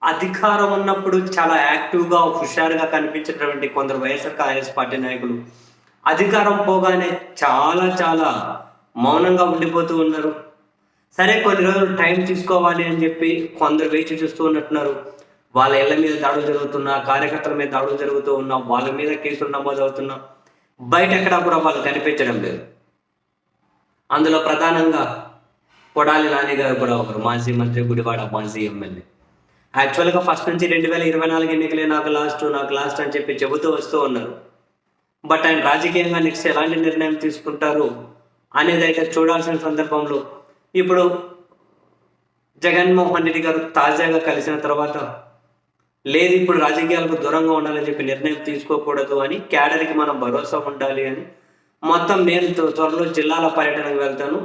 అధికారం ఉన్నప్పుడు చాలా యాక్టివ్‌గా, హుషారుగా కనిపించేటటువంటి కొందరు వైఎస్ఆర్ కాంగ్రెస్ పార్టీ నాయకులు, అధికారం పోగానే చాలా చాలా మౌనంగా ఉండిపోతూ ఉన్నారు. సరే కొన్ని రోజులు టైం తీసుకోవాలి అని చెప్పి కొందరు వేచి చూస్తూ ఉన్నట్టున్నారు. వాళ్ళ ఇళ్ళ మీద దాడులు జరుగుతున్నా, కార్యకర్తల మీద దాడులు జరుగుతూ ఉన్నా, వాళ్ళ మీద కేసులు నమోదవుతున్నా, బయట ఎక్కడా కూడా వాళ్ళు కనిపించడం లేదు. అందులో ప్రధానంగా కొడాలి నాని గారు కూడా ఒకరు. మాజీ మంత్రి, గుడివాడ మాజీ ఎమ్మెల్యే. యాక్చువల్‌గా ఫస్ట్ నుంచి 2024 ఎన్నికలే నాకు లాస్ట్ అని చెప్పి చెబుతూ వస్తూ ఉన్నారు. బట్ ఆయన రాజకీయంగా నెక్స్ట్ ఎలాంటి నిర్ణయం తీసుకుంటారు అనేదైతే చూడాల్సిన సందర్భంలో ఇప్పుడు జగన్మోహన్ రెడ్డి గారు తాజాగా కలిసిన తర్వాత లేదు ఇప్పుడు రాజకీయాలకు దూరంగా ఉండాలని చెప్పి నిర్ణయం తీసుకోకూడదు అని, క్యాడర్‌కి మనం భరోసా ఉండాలి అని, మొత్తం నేను త్వరలో జిల్లాల పర్యటనకు వెళ్తాను,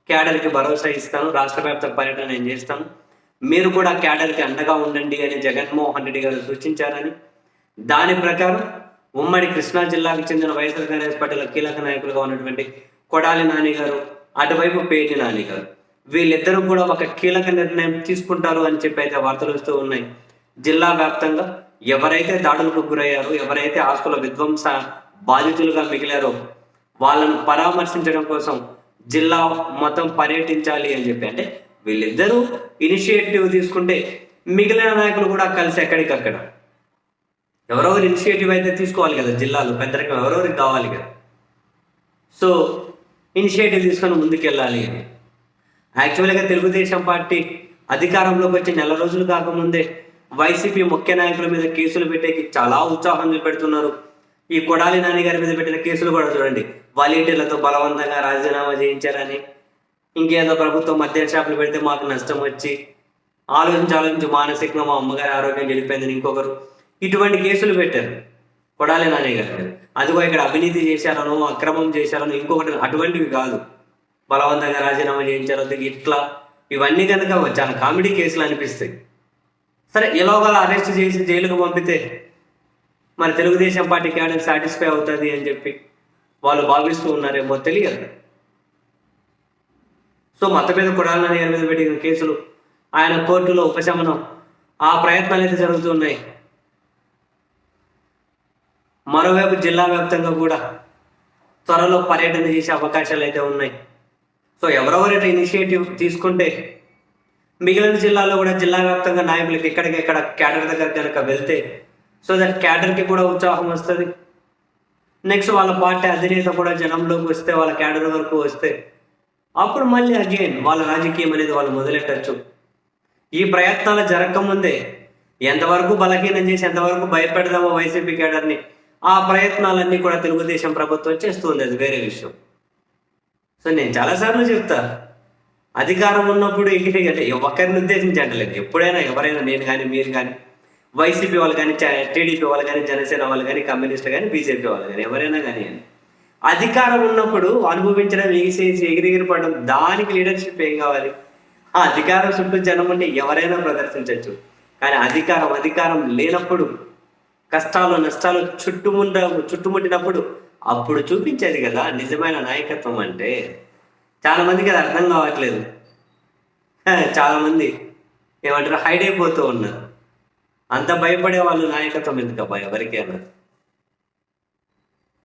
క్యాడర్‌కి భరోసా ఇస్తాను, రాష్ట్ర వ్యాప్త పర్యటన నేను చేస్తాను, మీరు కూడా క్యాడర్‌కి అండగా ఉండండి అని జగన్మోహన్ రెడ్డి గారు సూచించారని, దాని ప్రకారం ఉమ్మడి కృష్ణా జిల్లాకు చెందిన వైఎస్ఆర్ కాంగ్రెస్ పార్టీలో కీలక నాయకులుగా ఉన్నటువంటి కొడాలి నాని గారు, అటువైపు పేర్ని నాని గారు, వీళ్ళిద్దరూ కూడా ఒక కీలక నిర్ణయం తీసుకుంటారు అని చెప్పి అయితే వార్తలు వస్తూ ఉన్నాయి. జిల్లా వ్యాప్తంగా ఎవరైతే దాడులకు గురయ్యారో, ఎవరైతే ఆస్తుల విధ్వంస బాధితులుగా మిగిలారో వాళ్ళను పరామర్శించడం కోసం జిల్లా మొత్తం పర్యటించాలి అని చెప్పి, అంటే వీళ్ళిద్దరూ ఇనిషియేటివ్ తీసుకుంటే మిగిలిన నాయకులు కూడా కలిసి ఎక్కడికక్కడ ఎవరెవరు ఇనిషియేటివ్ అయితే తీసుకోవాలి కదా, జిల్లాలో పెద్దరికం ఎవరెవరికి కావాలి కదా. సో ఇనిషియేటివ్ తీసుకొని ముందుకెళ్ళాలి అని. యాక్చువల్గా తెలుగుదేశం పార్టీ అధికారంలోకి వచ్చి నెల రోజులు కాకముందే వైసీపీ ముఖ్య నాయకుల మీద కేసులు పెట్టేకి చాలా ఉత్సాహం చూపెడుతున్నారు. ఈ కొడాలి నాని గారి మీద పెట్టిన కేసులు కూడా చూడండి, వాలంటీర్లతో బలవంతంగా రాజీనామా చేయించారని, ఇంకేదో ప్రభుత్వం మద్యం షాపులు పెడితే మాకు నష్టం వచ్చి ఆలోచించి మానసికంగా మా అమ్మగారి ఆరోగ్యం చెడిపోయిందని ఇంకొకరు, ఇటువంటి కేసులు పెట్టారు కొడాలి నాని గారు. అదిగో ఇక్కడ అవినీతి చేశారనో, అక్రమం చేశారనో, ఇంకొకటి అటువంటివి కాదు, బలవంతంగా రాజీనామా చేయించారో ఇట్లా, ఇవన్నీ కనుక చాలా కామెడీ కేసులు అనిపిస్తాయి. సరే ఎలాగోలా అరెస్ట్ చేసి జైలుకు పంపితే మరి తెలుగుదేశం పార్టీ క్యాడర్ సాటిస్ఫై అవుతుంది అని చెప్పి వాళ్ళు భావిస్తూ ఉన్నారేమో తెలియదు. సో మొత్తం మీద కొడాలి నాని గారి మీద పెట్టిన కేసులు, ఆయన కోర్టులో ఉపశమనం, ఆ ప్రయత్నాలు అయితే జరుగుతున్నాయి. మరోవైపు జిల్లా వ్యాప్తంగా కూడా త్వరలో పర్యటన చేసే అవకాశాలు అయితే ఉన్నాయి. సో ఎవరెవరైతే ఇనిషియేటివ్ తీసుకుంటే మిగిలిన జిల్లాలో కూడా జిల్లా వ్యాప్తంగా నాయకులకి ఎక్కడికెక్కడ క్యాడర్ దగ్గర కనుక వెళ్తే, సో దట్ క్యాడర్కి కూడా ఉత్సాహం వస్తుంది. నెక్స్ట్ వాళ్ళ పార్టీ అధినేత కూడా జనంలోకి వస్తే, వాళ్ళ క్యాడర్ వరకు వస్తే, అప్పుడు మళ్ళీ అగైన్ వాళ్ళ రాజకీయం అనేది వాళ్ళు మొదలెట్టచ్చు. ఈ ప్రయత్నాలు జరగకముందే ఎంతవరకు బలహీనం చేసి ఎంతవరకు భయపెడదామో వైసీపీ క్యాడర్ని, ఆ ప్రయత్నాలన్నీ కూడా తెలుగుదేశం ప్రభుత్వం చేస్తుంది, అది వేరే విషయం. సో నేను చాలాసార్లు చెప్తా, అధికారం ఉన్నప్పుడు అంటే ఒకరిని ఉద్దేశించి అంటలేదు, ఎప్పుడైనా ఎవరైనా, నేను కానీ మీరు కానీ, వైసీపీ వాళ్ళు కానీ, టీడీపీ వాళ్ళు కానీ, జనసేన వాళ్ళు కానీ, కమ్యూనిస్టులు కానీ, బీజేపీ వాళ్ళు కానీ, ఎవరైనా కానీ అధికారం ఉన్నప్పుడు అనుభవించడం, ఎగిరెగిరి పడడం, దానికి లీడర్షిప్ ఏం కావాలి? ఆ అధికారం చుట్టూ జనం ఉంటే ఎవరైనా ప్రదర్శించవచ్చు. కానీ అధికారం లేనప్పుడు, కష్టాలు నష్టాలు చుట్టుముట్టినప్పుడు అప్పుడు చూపించేది కదా నిజమైన నాయకత్వం అంటే. చాలా మందికి అది అర్థం కావట్లేదు. చాలా మంది ఏమంటారు, హైడ్ అయిపోతూ ఉన్నారు. అంత భయపడే వాళ్ళు నాయకత్వం ఎందుకబ్బా ఎవరికైనా.